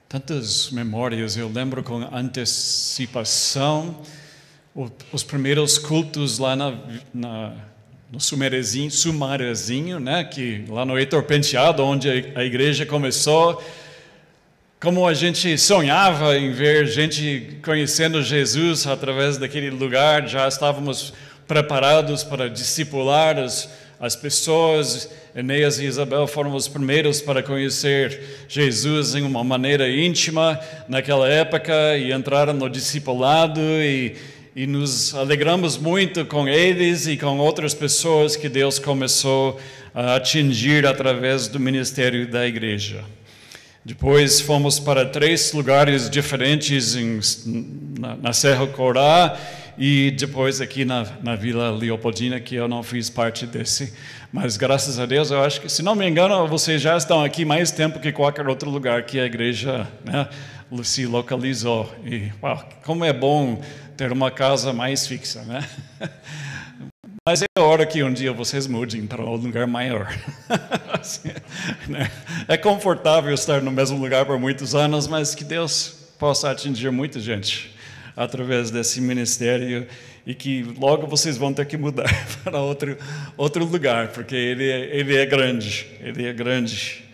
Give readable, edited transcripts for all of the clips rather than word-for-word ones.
tantas memórias. Eu lembro com antecipação os primeiros cultos lá no Sumarezinho, né? Que lá no Heitor Penteado, onde a igreja começou. Como a gente sonhava em ver gente conhecendo Jesus através daquele lugar, já estávamos preparados para discipular as pessoas. Enéas e Isabel foram os primeiros para conhecer Jesus em uma maneira íntima naquela época e entraram no discipulado e nos alegramos muito com eles e com outras pessoas que Deus começou a atingir através do ministério da igreja. Depois fomos para 3 lugares diferentes na Serra Corá e depois aqui na Vila Leopoldina, que eu não fiz parte desse. Mas graças a Deus, eu acho que, se não me engano, vocês já estão aqui mais tempo que qualquer outro lugar que a igreja, né, se localizou. E uau, como é bom ter uma casa mais fixa, né? Mas é hora que um dia vocês mudem para um lugar maior. Assim, né? É confortável estar no mesmo lugar por muitos anos, mas que Deus possa atingir muita gente através desse ministério e que logo vocês vão ter que mudar para outro lugar, porque ele é grande, ele é grande.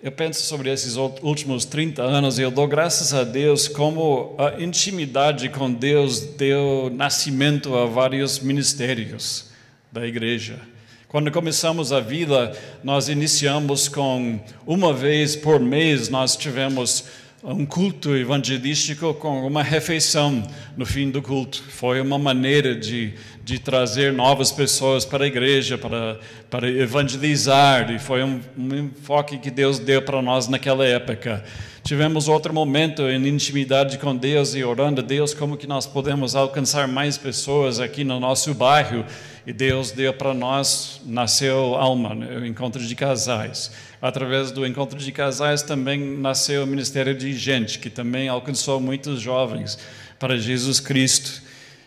Eu penso sobre esses últimos 30 anos e eu dou graças a Deus como a intimidade com Deus deu nascimento a vários ministérios da igreja. Quando começamos a vida, nós iniciamos com uma vez por mês, nós tivemos um culto evangelístico com uma refeição no fim do culto. Foi uma maneira de trazer novas pessoas para a igreja, para evangelizar, e foi um enfoque que Deus deu para nós naquela época. Tivemos outro momento em intimidade com Deus e orando a Deus como que nós podemos alcançar mais pessoas aqui no nosso bairro, e Deus deu para nós, nasceu Alma, o encontro de casais. Através do encontro de casais também nasceu o Ministério de Gente, que também alcançou muitos jovens para Jesus Cristo.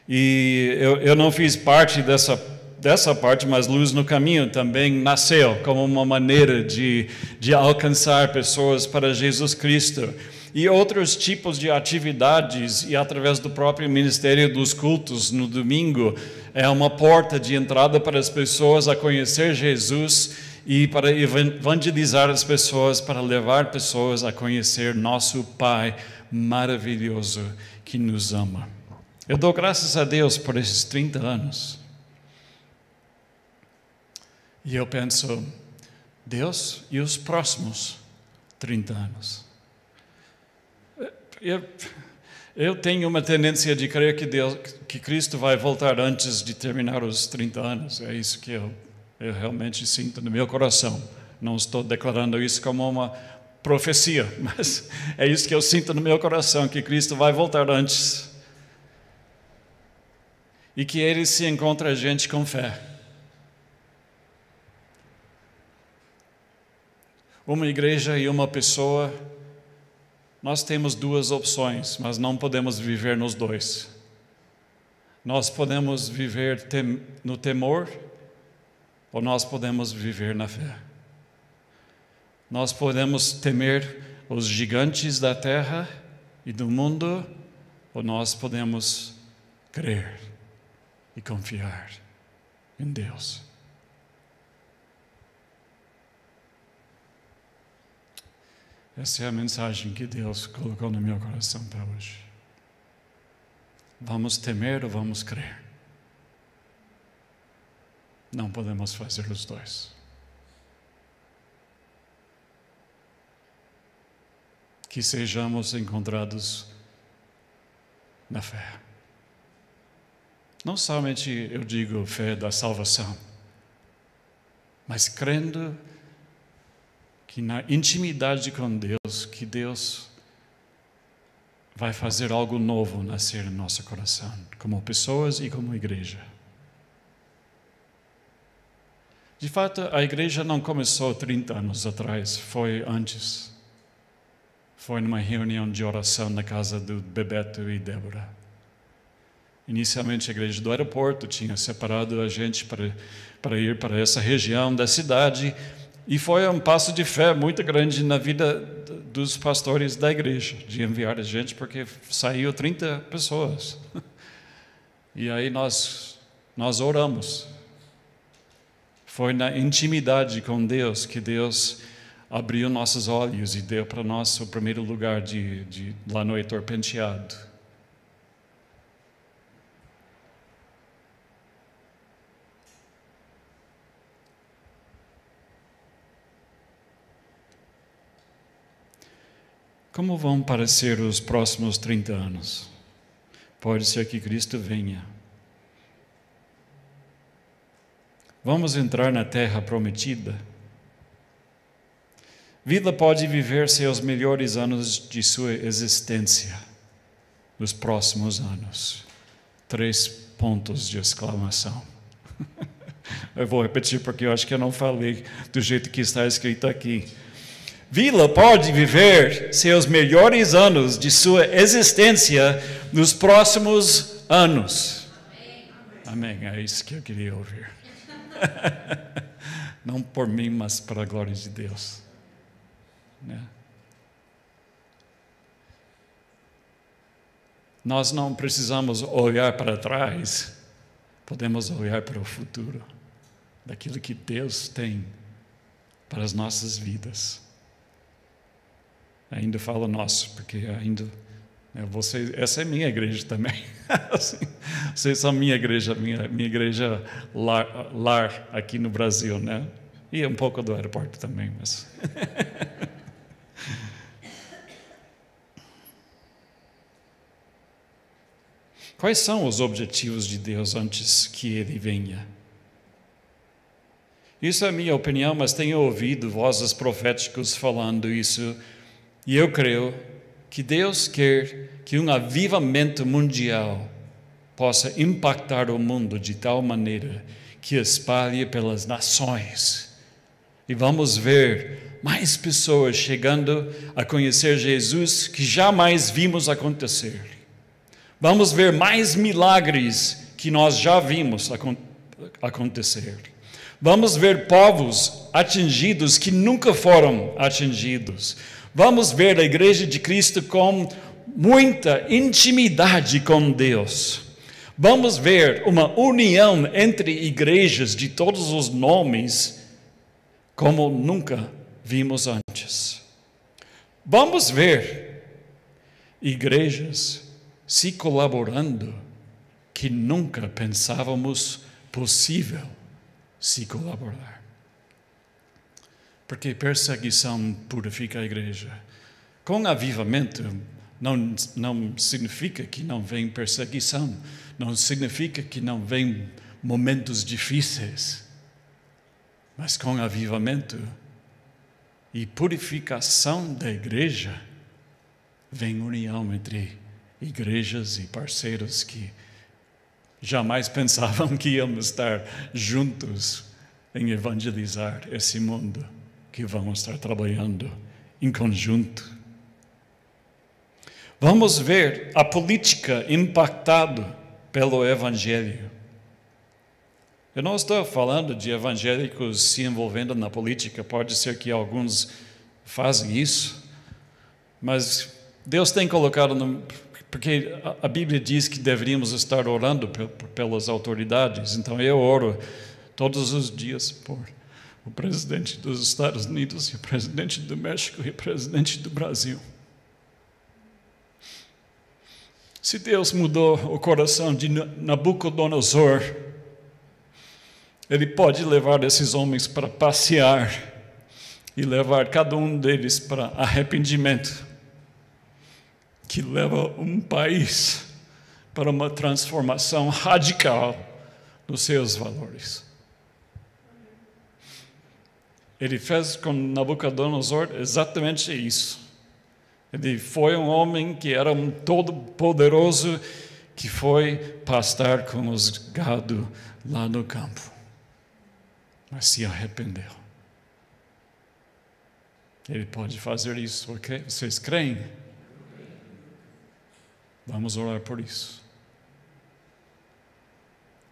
E eu não fiz parte dessa parte, mas Luz no Caminho também nasceu como uma maneira de alcançar pessoas para Jesus Cristo. E outros tipos de atividades, e através do próprio Ministério dos Cultos no domingo, é uma porta de entrada para as pessoas a conhecer Jesus e para evangelizar as pessoas, para levar pessoas a conhecer nosso Pai maravilhoso que nos ama. Eu dou graças a Deus por esses 30 anos. E eu penso, Deus e os próximos 30 anos. Eu tenho uma tendência de crer que Cristo vai voltar antes de terminar os 30 anos. É isso que eu realmente sinto no meu coração. Não estou declarando isso como uma profecia, mas é isso que eu sinto no meu coração, que Cristo vai voltar antes. E que Ele se encontra a gente com fé. Uma igreja e uma pessoa, nós temos 2 opções, mas não podemos viver nos 2. Nós podemos viver no temor, ou nós podemos viver na fé. Nós podemos temer os gigantes da terra e do mundo, ou nós podemos crer e confiar em Deus. Essa é a mensagem que Deus colocou no meu coração para hoje. Vamos temer ou vamos crer? Não podemos fazer os 2. Que sejamos encontrados na fé. Não somente eu digo fé da salvação, mas crendo que na intimidade com Deus, que Deus vai fazer algo novo nascer no nosso coração, como pessoas e como igreja. De fato, a igreja não começou 30 anos atrás, foi antes. Foi numa reunião de oração na casa do Bebeto e Débora. Inicialmente a igreja do aeroporto tinha separado a gente para ir para essa região da cidade, E foi um passo de fé muito grande na vida dos pastores da igreja, de enviar a gente, porque saiu 30 pessoas. E aí nós oramos. Foi na intimidade com Deus que Deus abriu nossos olhos e deu para nós o primeiro lugar lá no Heitor Penteado. Como vão parecer os próximos 30 anos? Pode ser que Cristo venha. Vamos entrar na terra prometida? Vida pode viver seus melhores anos de sua existência nos próximos anos. 3 pontos de exclamação. Eu vou repetir porque eu acho que eu não falei do jeito que está escrito aqui. Vida pode viver seus melhores anos de sua existência nos próximos anos. Amém. É isso que eu queria ouvir. Não por mim, mas para a glória de Deus. Né? Nós não precisamos olhar para trás, podemos olhar para o futuro, daquilo que Deus tem para as nossas vidas. Ainda falo nosso, porque ainda essa é minha igreja também. Vocês são minha igreja lar aqui no Brasil, né? E um pouco do aeroporto também, mas quais são os objetivos de Deus antes que Ele venha? Isso é a minha opinião, mas tenho ouvido vozes proféticas falando isso. E eu creio que Deus quer que um avivamento mundial possa impactar o mundo de tal maneira que espalhe pelas nações. E vamos ver mais pessoas chegando a conhecer Jesus que jamais vimos acontecer. Vamos ver mais milagres que nós já vimos acontecer. Vamos ver povos atingidos que nunca foram atingidos. Vamos ver a Igreja de Cristo com muita intimidade com Deus. Vamos ver uma união entre igrejas de todos os nomes como nunca vimos antes. Vamos ver igrejas se colaborando que nunca pensávamos possível se colaborar. Porque perseguição purifica a igreja. Com avivamento, não significa que não vem perseguição, não significa que não vem momentos difíceis. Mas com avivamento e purificação da igreja, vem união entre igrejas e parceiros que jamais pensavam que íamos estar juntos em evangelizar esse mundo, que vamos estar trabalhando em conjunto. Vamos ver a política impactada pelo Evangelho. Eu não estou falando de evangélicos se envolvendo na política, pode ser que alguns fazem isso, mas Deus tem colocado, porque a Bíblia diz que deveríamos estar orando pelas autoridades, então eu oro todos os dias por o presidente dos Estados Unidos, e o presidente do México e o presidente do Brasil. Se Deus mudou o coração de Nabucodonosor, Ele pode levar esses homens para passear e levar cada um deles para arrependimento, que leva um país para uma transformação radical nos seus valores. Ele fez com Nabucodonosor exatamente isso. Ele foi um homem que era um todo-poderoso, que foi pastar com os gado lá no campo. Mas se arrependeu. Ele pode fazer isso, ok? Vocês creem? Vamos orar por isso.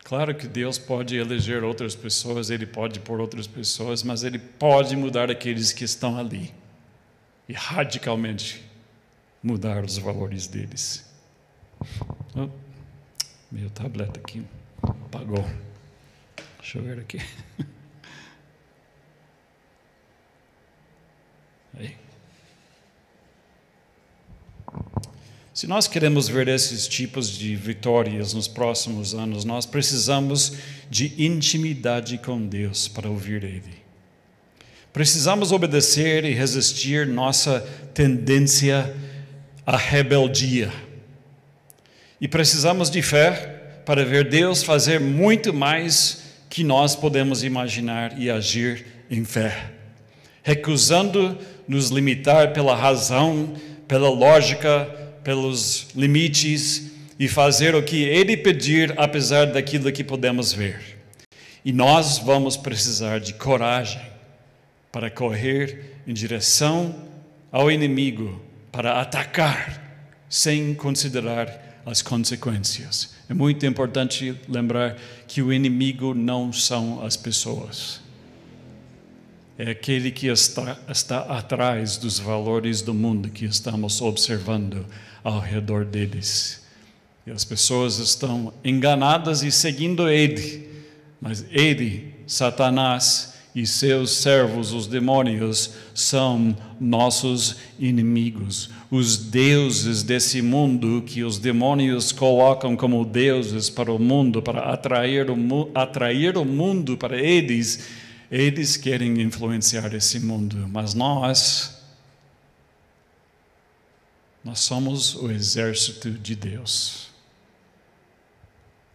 Claro que Deus pode eleger outras pessoas, Ele pode pôr outras pessoas, mas Ele pode mudar aqueles que estão ali e radicalmente mudar os valores deles. Oh, meu tablet aqui apagou. Deixa eu ver aqui. Aí. Se nós queremos ver esses tipos de vitórias nos próximos anos, nós precisamos de intimidade com Deus para ouvir Ele. Precisamos obedecer e resistir nossa tendência à rebeldia. E precisamos de fé para ver Deus fazer muito mais que nós podemos imaginar e agir em fé, recusando nos limitar pela razão, pela lógica, pelos limites e fazer o que Ele pedir, apesar daquilo que podemos ver. E nós vamos precisar de coragem para correr em direção ao inimigo, para atacar, sem considerar as consequências. É muito importante lembrar que o inimigo não são as pessoas. É aquele que está atrás dos valores do mundo que estamos observando ao redor deles. E as pessoas estão enganadas e seguindo ele, mas ele, Satanás e seus servos, os demônios, são nossos inimigos. Os deuses desse mundo que os demônios colocam como deuses para o mundo, para atrair o mundo para eles, eles querem influenciar esse mundo, mas nós somos o exército de Deus.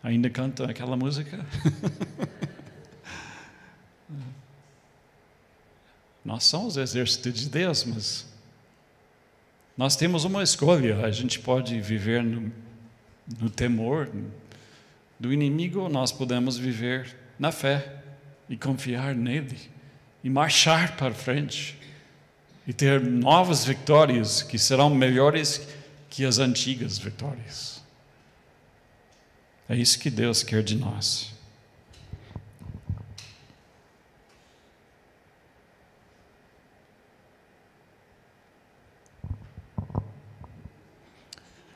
Ainda canta aquela música? Nós somos o exército de Deus, mas nós temos uma escolha. A gente pode viver no temor do inimigo, ou nós podemos viver na fé e confiar nele e marchar para frente e ter novas vitórias que serão melhores que as antigas vitórias. É isso que Deus quer de nós.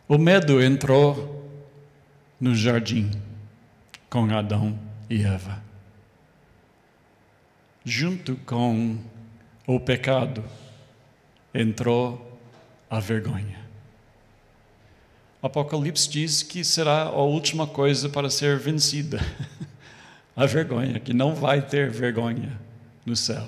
O medo entrou no jardim com Adão e Eva. Junto com o pecado entrou a vergonha. Apocalipse diz que será a última coisa para ser vencida. A vergonha, que não vai ter vergonha no céu.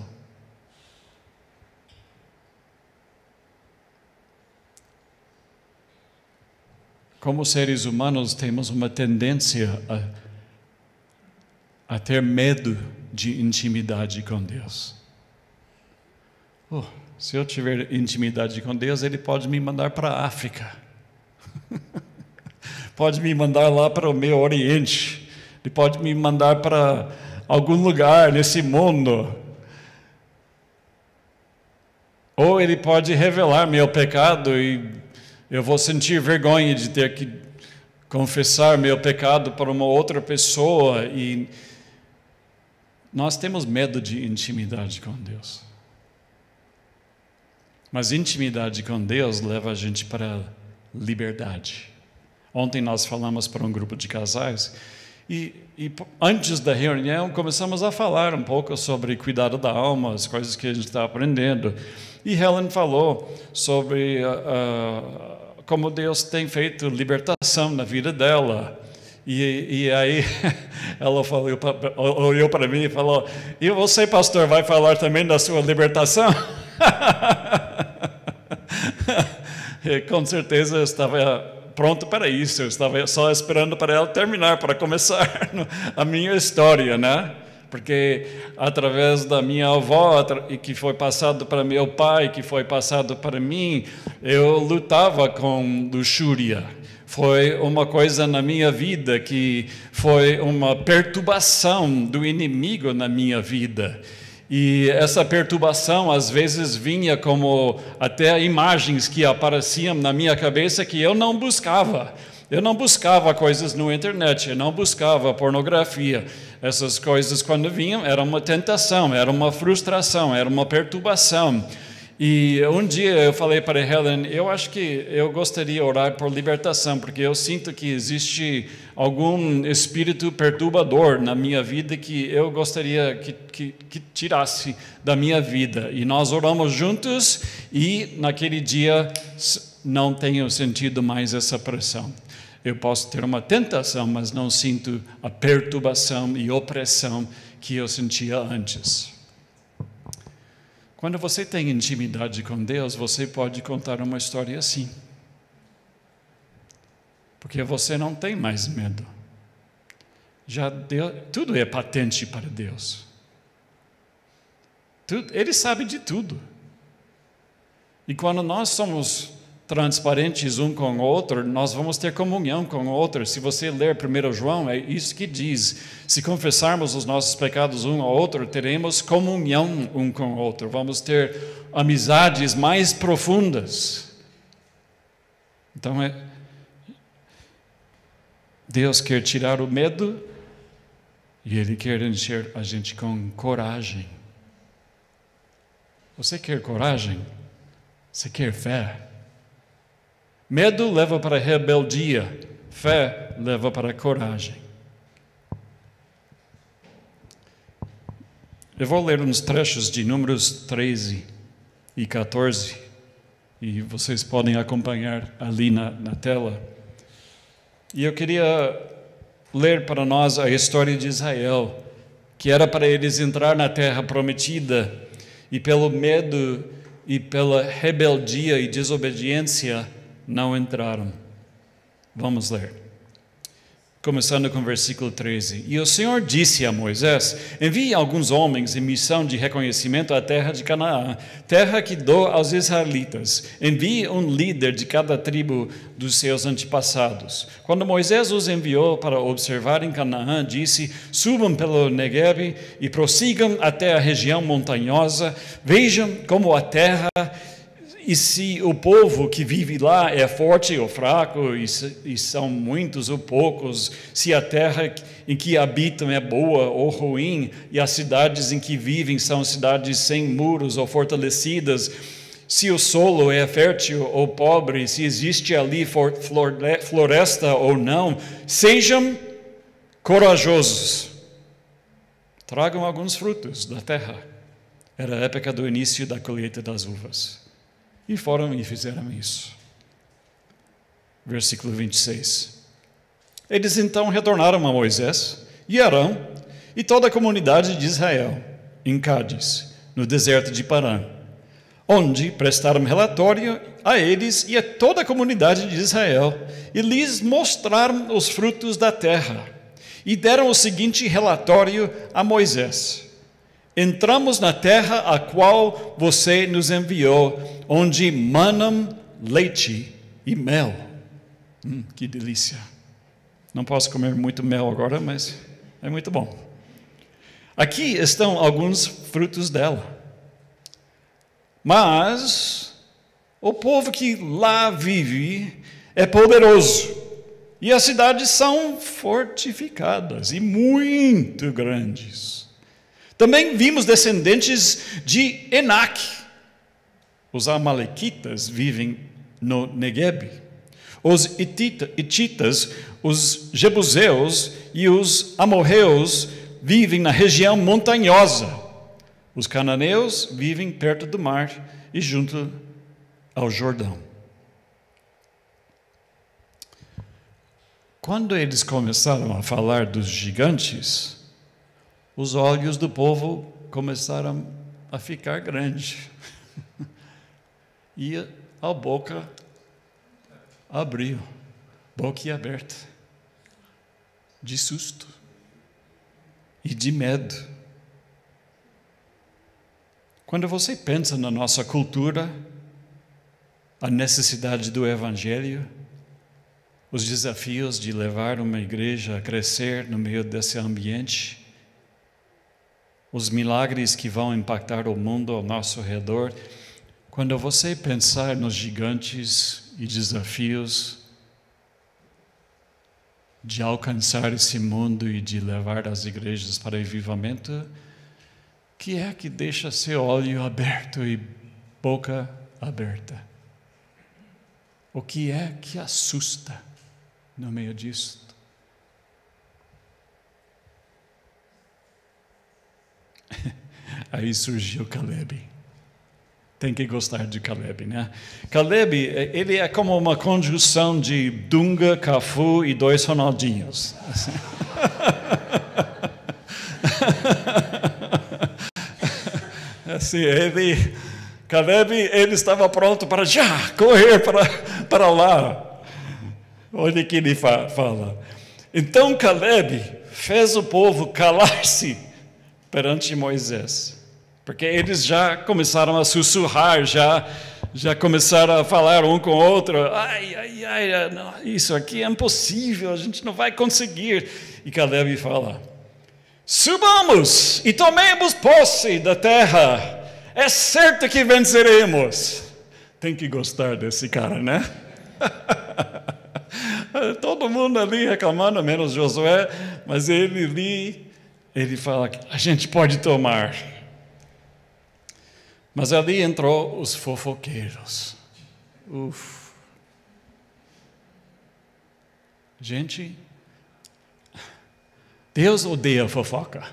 Como seres humanos, temos uma tendência a ter medo de intimidade com Deus. Se eu tiver intimidade com Deus, Ele pode me mandar para a África. Pode me mandar lá para o Meio Oriente. Ele pode me mandar para algum lugar nesse mundo. Ou Ele pode revelar meu pecado e eu vou sentir vergonha de ter que confessar meu pecado para uma outra pessoa. E nós temos medo de intimidade com Deus. Mas intimidade com Deus leva a gente para a liberdade. Ontem nós falamos para um grupo de casais e antes da reunião começamos a falar um pouco sobre cuidado da alma, as coisas que a gente está aprendendo. E Helen falou sobre como Deus tem feito libertação na vida dela. E aí ela olhou para mim e falou: e você, pastor, vai falar também da sua libertação? Com certeza eu estava pronto para isso, eu estava só esperando para ela terminar, para começar a minha história, né? Porque através da minha avó, e que foi passado para meu pai, que foi passado para mim, eu lutava com luxúria. Foi uma coisa na minha vida que foi uma perturbação do inimigo na minha vida. E essa perturbação às vezes vinha como até imagens que apareciam na minha cabeça que eu não buscava. Eu não buscava coisas na internet, eu não buscava pornografia. Essas coisas, quando vinham, era uma tentação, era uma frustração, era uma perturbação. E um dia eu falei para Helen, eu acho que eu gostaria de orar por libertação, porque eu sinto que existe algum espírito perturbador na minha vida que eu gostaria que tirasse da minha vida. E nós oramos juntos e naquele dia não tenho sentido mais essa pressão. Eu posso ter uma tentação, mas não sinto a perturbação e opressão que eu sentia antes. Quando você tem intimidade com Deus, você pode contar uma história assim. Porque você não tem mais medo. Tudo é patente para Deus. Ele sabe de tudo. E quando nós somos transparentes um com o outro, nós vamos ter comunhão com o outro. Se você ler 1 João, é isso que diz. Se confessarmos os nossos pecados um ao outro, teremos comunhão um com o outro. Vamos ter amizades mais profundas. Então, Deus quer tirar o medo e Ele quer encher a gente com coragem. Você quer coragem? Você quer fé? Medo leva para rebeldia, fé leva para coragem. Eu vou ler uns trechos de Números 13 e 14, e vocês podem acompanhar ali na tela. E eu queria ler para nós a história de Israel, que era para eles entrar na terra prometida, e pelo medo e pela rebeldia e desobediência, não entraram. Vamos ler. Começando com o versículo 13. E o Senhor disse a Moisés: envie alguns homens em missão de reconhecimento à terra de Canaã, terra que dou aos israelitas. Envie um líder de cada tribo dos seus antepassados. Quando Moisés os enviou para observar em Canaã, disse: subam pelo Negueb e prossigam até a região montanhosa, vejam como a terra. E se o povo que vive lá é forte ou fraco, e são muitos ou poucos, se a terra em que habitam é boa ou ruim, e as cidades em que vivem são cidades sem muros ou fortalecidas, se o solo é fértil ou pobre, se existe ali floresta ou não, sejam corajosos. Tragam alguns frutos da terra. Era a época do início da colheita das uvas. E foram e fizeram isso. Versículo 26. Eles então retornaram a Moisés e Arão e toda a comunidade de Israel, em Cádiz, no deserto de Parã, onde prestaram relatório a eles e a toda a comunidade de Israel, e lhes mostraram os frutos da terra, e deram o seguinte relatório a Moisés: entramos na terra a qual você nos enviou, onde manam leite e mel. Que delícia. Não posso comer muito mel agora, mas é muito bom. Aqui estão alguns frutos dela. Mas o povo que lá vive é poderoso, e as cidades são fortificadas e muito grandes. Também vimos descendentes de Enac. Os amalequitas vivem no Negueb. Os hititas, os jebuseus e os amorreus vivem na região montanhosa. Os cananeus vivem perto do mar e junto ao Jordão. Quando eles começaram a falar dos gigantes, os olhos do povo começaram a ficar grandes. E a boca abriu, boca aberta, de susto e de medo. Quando você pensa na nossa cultura, a necessidade do Evangelho, os desafios de levar uma igreja a crescer no meio desse ambiente, os milagres que vão impactar o mundo ao nosso redor, quando você pensar nos gigantes e desafios, de alcançar esse mundo e de levar as igrejas para o avivamento, que é que deixa seu olho aberto e boca aberta? O que é que assusta no meio disso? Aí surgiu Caleb. Tem que gostar de Caleb, né? Caleb, ele é como uma conjunção de Dunga, Cafu e 2 Ronaldinhos. Assim, Caleb, ele estava pronto para já correr para lá. Olha o que ele fala. Então Caleb fez o povo calar-se perante Moisés. Porque eles já começaram a sussurrar, já começaram a falar um com o outro. Ai, não, isso aqui é impossível, a gente não vai conseguir. E Caleb fala: subamos e tomemos posse da terra. É certo que venceremos. Tem que gostar desse cara, né? Todo mundo ali reclamando, menos Josué, mas ele fala que a gente pode tomar. Mas ali entrou os fofoqueiros. Gente, Deus odeia fofoca.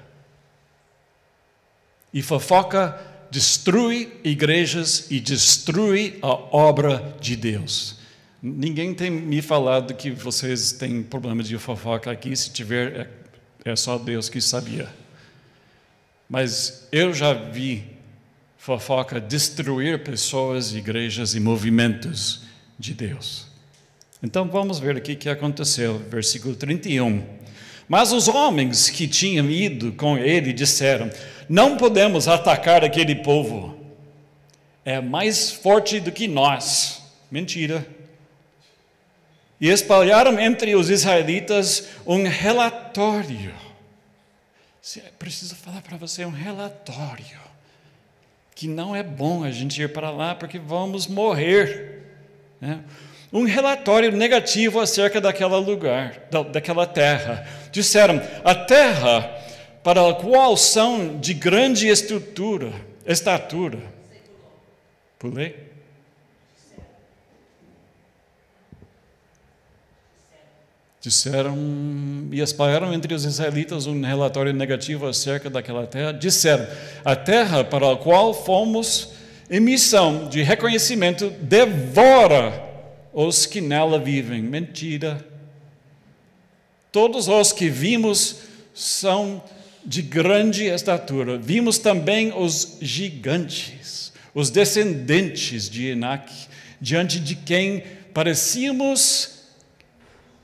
E fofoca destrui igrejas e destrui a obra de Deus. Ninguém tem me falado que vocês têm problema de fofoca aqui. Se tiver, é só Deus que sabia. Mas eu já vi fofoca destruir pessoas, igrejas e movimentos de Deus. Então vamos ver aqui o que aconteceu, versículo 31. Mas os homens que tinham ido com ele disseram: não podemos atacar aquele povo, é mais forte do que nós. Mentira. E espalharam entre os israelitas um relatório. Preciso falar para você, um relatório. Que não é bom a gente ir para lá porque vamos morrer. Né? Um relatório negativo acerca daquele lugar, daquela terra. Disseram: a terra para a qual são de grande estatura. Pulei? Disseram e espalharam entre os israelitas um relatório negativo acerca daquela terra. Disseram: a terra para a qual fomos em missão de reconhecimento devora os que nela vivem. Mentira. Todos os que vimos são de grande estatura. Vimos também os gigantes, os descendentes de Enac, diante de quem parecíamos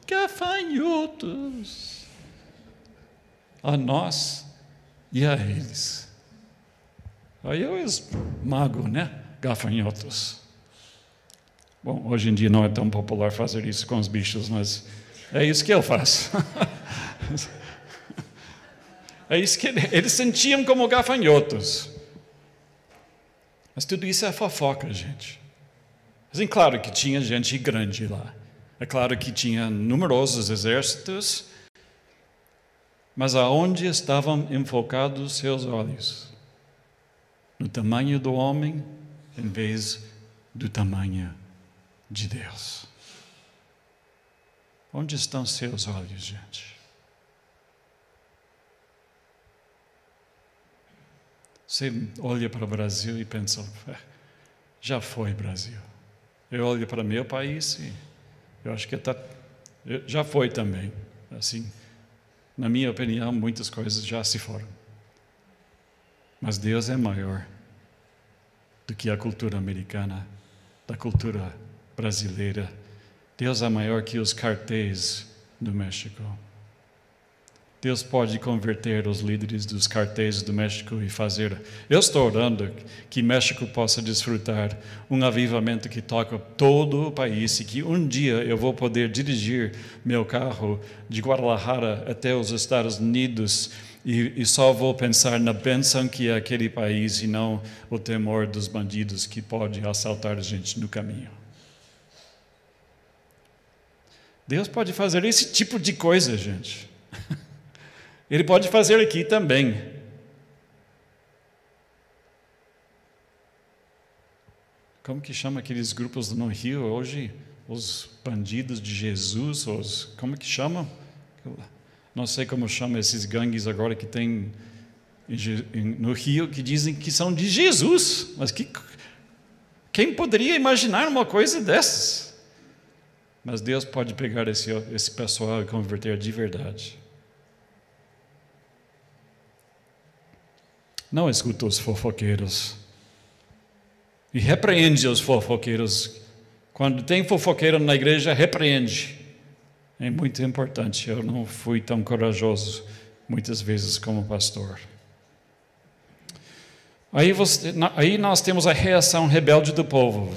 gafanhotos, a nós e a eles. Aí eu esmago, né? Gafanhotos. Bom, hoje em dia não é tão popular fazer isso com os bichos, mas é isso que eu faço. É isso que eles sentiam como gafanhotos. Mas tudo isso é fofoca, gente. Assim, claro que tinha gente grande lá. É claro que tinha numerosos exércitos, mas aonde estavam enfocados seus olhos? No tamanho do homem, em vez do tamanho de Deus. Onde estão seus olhos, gente? Você olha para o Brasil e pensa: já foi Brasil. Eu olho para meu país e eu acho que já foi também. Assim, na minha opinião, muitas coisas já se foram. Mas Deus é maior do que a cultura americana, da cultura brasileira. Deus é maior que os cartéis do México. Deus pode converter os líderes dos cartéis do México e fazer. Eu estou orando que México possa desfrutar um avivamento que toca todo o país e que um dia eu vou poder dirigir meu carro de Guadalajara até os Estados Unidos e só vou pensar na bênção que é aquele país e não o temor dos bandidos que pode assaltar a gente no caminho. Deus pode fazer esse tipo de coisa, gente. Ele pode fazer aqui também. Como que chama aqueles grupos no Rio hoje? Os bandidos de Jesus, como que chama? Não sei como chama esses gangues agora que tem no Rio, que dizem que são de Jesus. Mas quem poderia imaginar uma coisa dessas? Mas Deus pode pegar esse pessoal e converter de verdade. Não escuta os fofoqueiros. E repreende os fofoqueiros. Quando tem fofoqueiro na igreja, repreende. É muito importante. Eu não fui tão corajoso muitas vezes como pastor. Aí nós temos a reação rebelde do povo.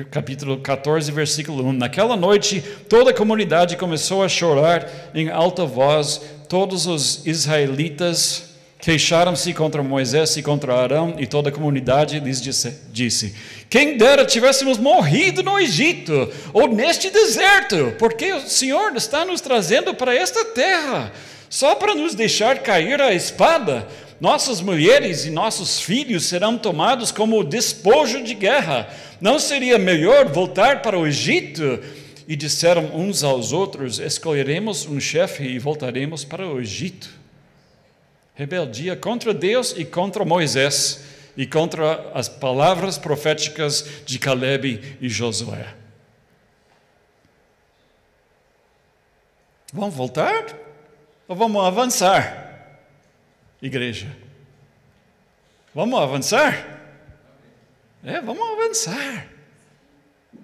Capítulo 14, versículo 1. Naquela noite, toda a comunidade começou a chorar em alta voz. Todos os israelitas queixaram-se contra Moisés e contra Arão, e toda a comunidade lhes disse: quem dera tivéssemos morrido no Egito, ou neste deserto, porque o Senhor está nos trazendo para esta terra, só para nos deixar cair a espada. Nossas mulheres e nossos filhos serão tomados como despojo de guerra. Não seria melhor voltar para o Egito? E disseram uns aos outros: escolheremos um chefe e voltaremos para o Egito. Rebeldia contra Deus e contra Moisés, e contra as palavras proféticas de Caleb e Josué. Vamos voltar? Ou vamos avançar? Igreja, vamos avançar? Vamos avançar.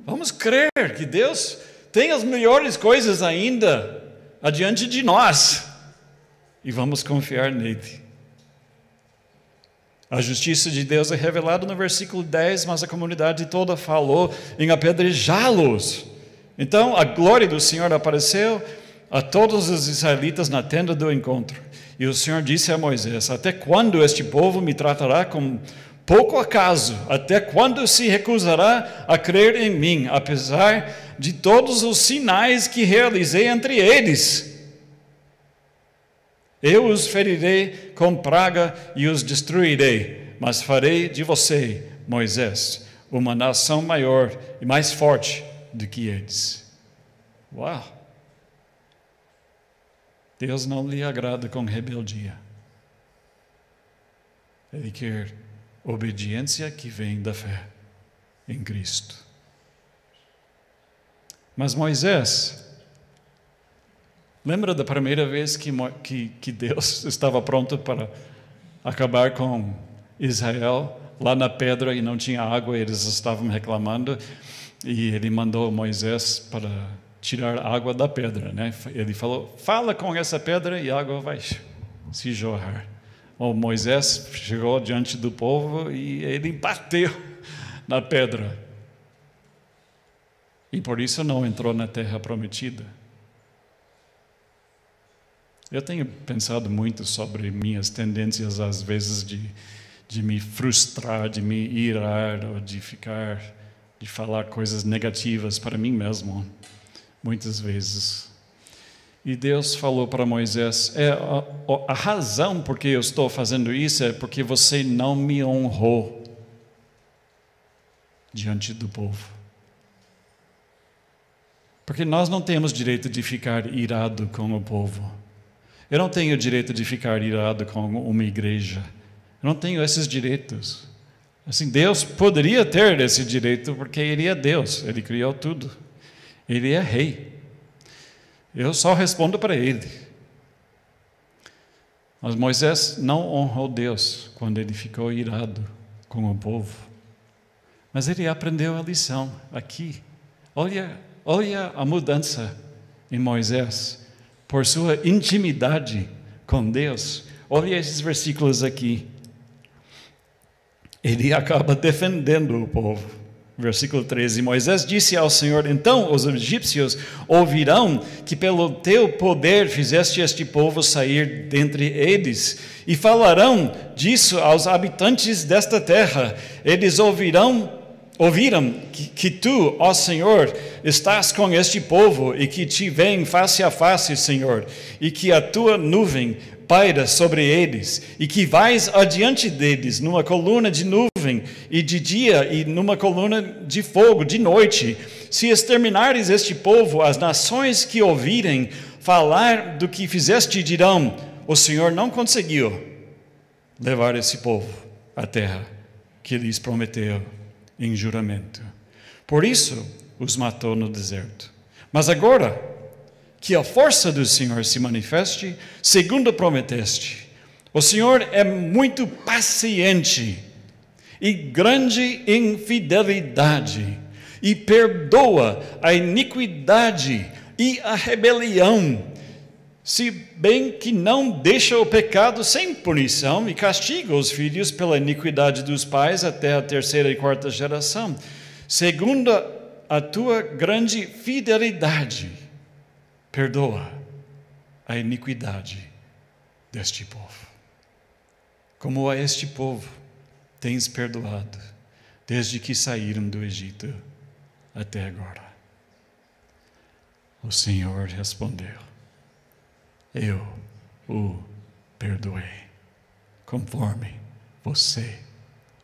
Vamos crer que Deus tem as melhores coisas ainda adiante de nós. E vamos confiar nele. A justiça de Deus é revelada no versículo 10, mas a comunidade toda falou em apedrejá-los. Então a glória do Senhor apareceu a todos os israelitas na tenda do encontro. E o Senhor disse a Moisés: até quando este povo me tratará com pouco acaso? Até quando se recusará a crer em mim, apesar de todos os sinais que realizei entre eles? Eu os ferirei com praga e os destruirei, mas farei de você, Moisés, uma nação maior e mais forte do que eles. Uau! Deus não lhe agrada com rebeldia. Ele quer obediência que vem da fé em Cristo. Mas Moisés, lembra da primeira vez que Deus estava pronto para acabar com Israel, lá na pedra, e não tinha água, eles estavam reclamando, e ele mandou Moisés para tirar água da pedra, né? Ele falou: fala com essa pedra e a água vai se jorrar. Moisés chegou diante do povo e ele bateu na pedra. E por isso não entrou na terra prometida. Eu tenho pensado muito sobre minhas tendências, às vezes, de me frustrar, de me irar, ou de falar coisas negativas para mim mesmo, muitas vezes. E Deus falou para Moisés: a razão por que eu estou fazendo isso é porque você não me honrou diante do povo. Porque nós não temos direito de ficar irado com o povo. Eu não tenho direito de ficar irado com uma igreja. Eu não tenho esses direitos. Assim, Deus poderia ter esse direito porque Ele é Deus. Ele criou tudo. Ele é rei. Eu só respondo para Ele. Mas Moisés não honrou Deus quando ele ficou irado com o povo. Mas ele aprendeu a lição aqui. Olha a mudança em Moisés. Por sua intimidade com Deus. Olha esses versículos aqui. Ele acaba defendendo o povo. Versículo 13. Moisés disse ao Senhor: então os egípcios ouvirão que pelo teu poder fizeste este povo sair dentre eles, e falarão disso aos habitantes desta terra. Eles ouvirão ouviram que tu, ó Senhor, estás com este povo e que te veem face a face, Senhor, e que a tua nuvem paira sobre eles, e que vais adiante deles numa coluna de nuvem e de dia e numa coluna de fogo de noite, se exterminares este povo, as nações que ouvirem falar do que fizeste dirão: o Senhor não conseguiu levar esse povo à terra que lhes prometeu em juramento. Por isso os matou no deserto. Mas agora que a força do Senhor se manifeste, segundo prometeste. O Senhor é muito paciente e grande em fidelidade, e perdoa a iniquidade e a rebelião, se bem que não deixa o pecado sem punição e castiga os filhos pela iniquidade dos pais até a terceira e quarta geração, segundo a tua grande fidelidade, perdoa a iniquidade deste povo. Como a este povo tens perdoado, desde que saíram do Egito até agora. O Senhor respondeu: eu o perdoei, conforme você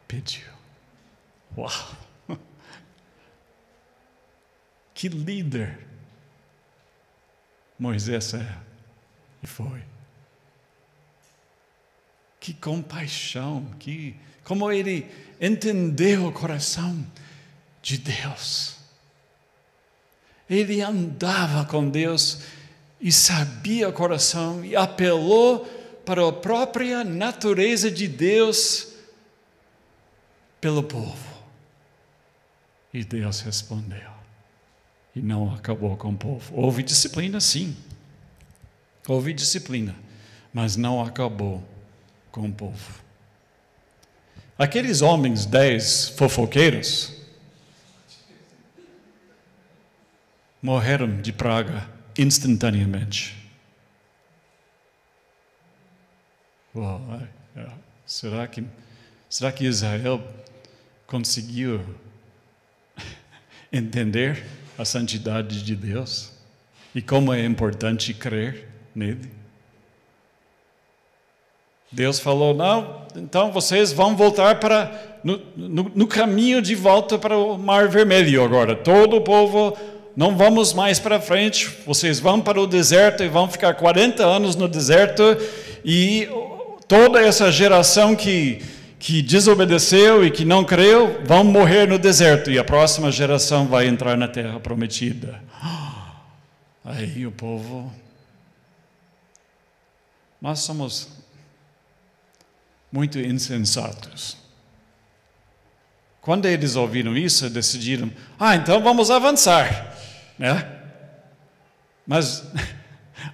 pediu. Uau! Que líder Moisés é e foi. Que compaixão, como ele entendeu o coração de Deus. Ele andava com Deus e sabia o coração e apelou para a própria natureza de Deus pelo povo. E Deus respondeu. E não acabou com o povo. Houve disciplina, sim. Houve disciplina, mas não acabou com o povo. Aqueles homens 10 fofoqueiros morreram de praga instantaneamente. Uau, será que Israel conseguiu entender a santidade de Deus e como é importante crer nele? Deus falou: não, então vocês vão voltar no caminho de volta para o Mar Vermelho agora. Todo o povo, não vamos mais para frente, vocês vão para o deserto e vão ficar 40 anos no deserto, e toda essa geração que desobedeceu e que não creu, vão morrer no deserto, e a próxima geração vai entrar na terra prometida. Aí o povo... Nós somos muito insensatos. Quando eles ouviram isso, decidiram: então vamos avançar, né? Mas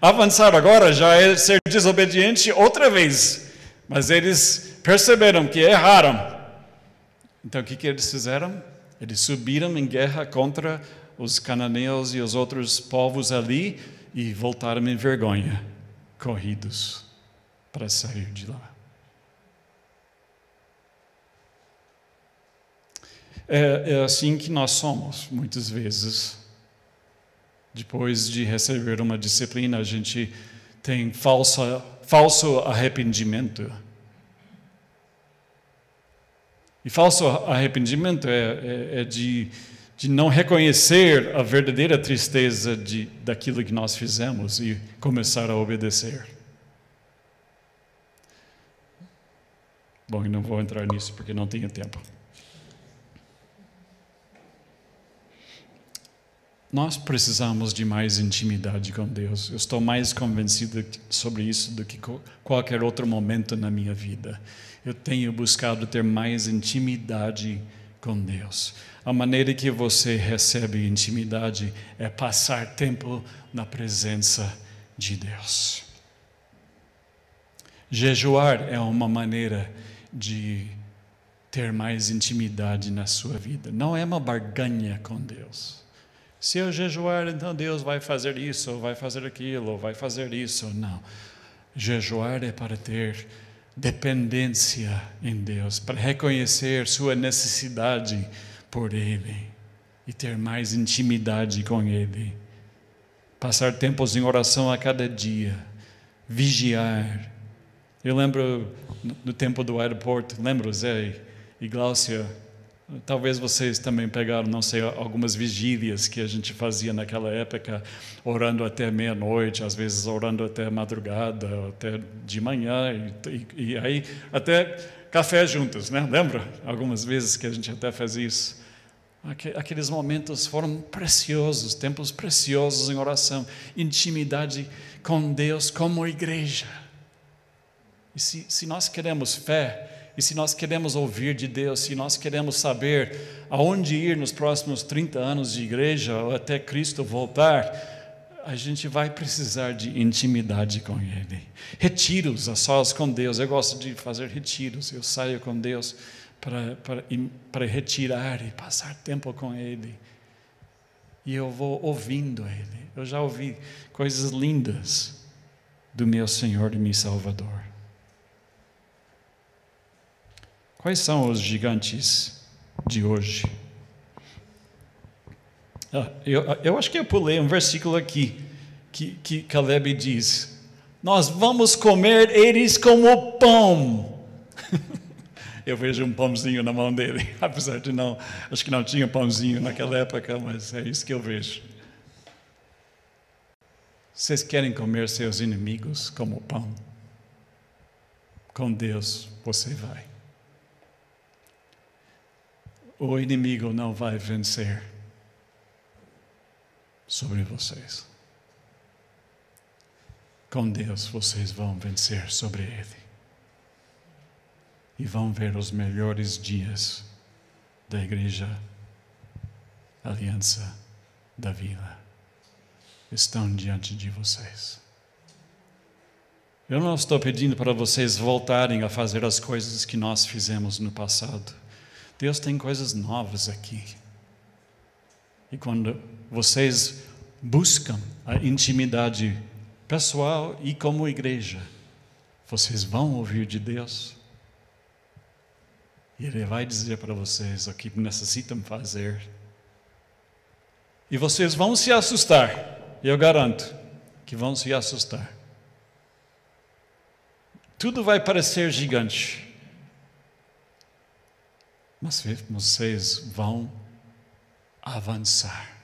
avançar agora já é ser desobediente outra vez. Mas eles perceberam que erraram. Então o que eles fizeram? Eles subiram em guerra contra os cananeus e os outros povos ali e voltaram em vergonha, corridos para sair de lá. É assim que nós somos, muitas vezes. Depois de receber uma disciplina, a gente tem falso arrependimento. E falso arrependimento é de não reconhecer a verdadeira tristeza daquilo que nós fizemos e começar a obedecer. Bom, eu não vou entrar nisso porque não tenho tempo. Nós precisamos de mais intimidade com Deus. Eu estou mais convencido sobre isso do que qualquer outro momento na minha vida. Eu tenho buscado ter mais intimidade com Deus. A maneira que você recebe intimidade é passar tempo na presença de Deus. Jejuar é uma maneira de ter mais intimidade na sua vida. Não é uma barganha com Deus. Se eu jejuar, então Deus vai fazer isso, ou vai fazer aquilo, ou vai fazer isso. Não. Jejuar é para ter dependência em Deus, para reconhecer sua necessidade por Ele e ter mais intimidade com Ele. Passar tempos em oração a cada dia, vigiar. Eu lembro no tempo do aeroporto, lembro, Zé e Gláucia, talvez vocês também pegaram, não sei, algumas vigílias que a gente fazia naquela época, orando até meia-noite, às vezes orando até madrugada, até de manhã, e aí até café juntos, né? Lembra? Algumas vezes que a gente até faz isso. Aqueles momentos foram preciosos, tempos preciosos em oração, intimidade com Deus como igreja. E se nós queremos fé, e se nós queremos ouvir de Deus, se nós queremos saber aonde ir nos próximos 30 anos de igreja, ou até Cristo voltar, a gente vai precisar de intimidade com Ele. Retiros a sós com Deus. Eu gosto de fazer retiros. Eu saio com Deus para retirar e passar tempo com Ele. E eu vou ouvindo Ele. Eu já ouvi coisas lindas do meu Senhor e meu Salvador. Quais são os gigantes de hoje? Eu acho que eu pulei um versículo aqui, que Caleb diz: nós vamos comer eles como pão. Eu vejo um pãozinho na mão dele, apesar de não, acho que não tinha pãozinho naquela época, mas é isso que eu vejo. Vocês querem comer seus inimigos como pão? Com Deus você vai. O inimigo não vai vencer sobre vocês. Com Deus vocês vão vencer sobre Ele. E vão ver os melhores dias da Igreja Aliança da Vila. Estão diante de vocês. Eu não estou pedindo para vocês voltarem a fazer as coisas que nós fizemos no passado. Deus tem coisas novas aqui. E quando vocês buscam a intimidade pessoal e como igreja, vocês vão ouvir de Deus. E Ele vai dizer para vocês o que necessitam fazer. E vocês vão se assustar. Eu garanto que vão se assustar. Tudo vai parecer gigante. Mas vocês vão avançar,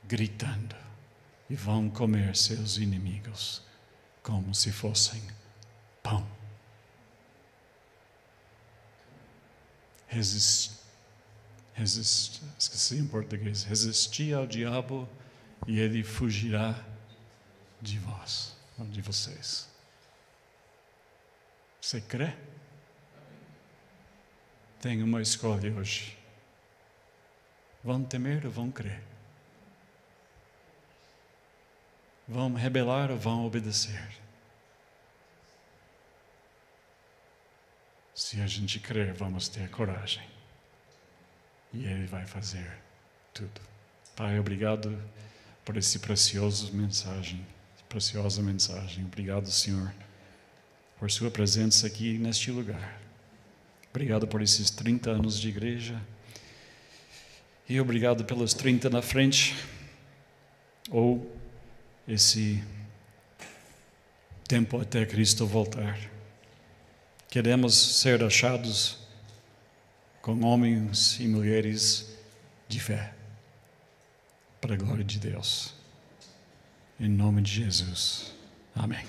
gritando, e vão comer seus inimigos como se fossem pão. Esqueci em português. Resistir ao diabo e ele fugirá de vós, ou de vocês. Você crê? Tem uma escolha hoje. Vão temer ou vão crer? Vão rebelar ou vão obedecer? Se a gente crer, vamos ter coragem. E Ele vai fazer tudo. Pai, obrigado por essa preciosa mensagem. Obrigado, Senhor, por Sua presença aqui neste lugar. Obrigado por esses 30 anos de igreja. E obrigado pelos 30 na frente. Ou esse tempo até Cristo voltar. Queremos ser achados com homens e mulheres de fé. Para a glória de Deus. Em nome de Jesus. Amém.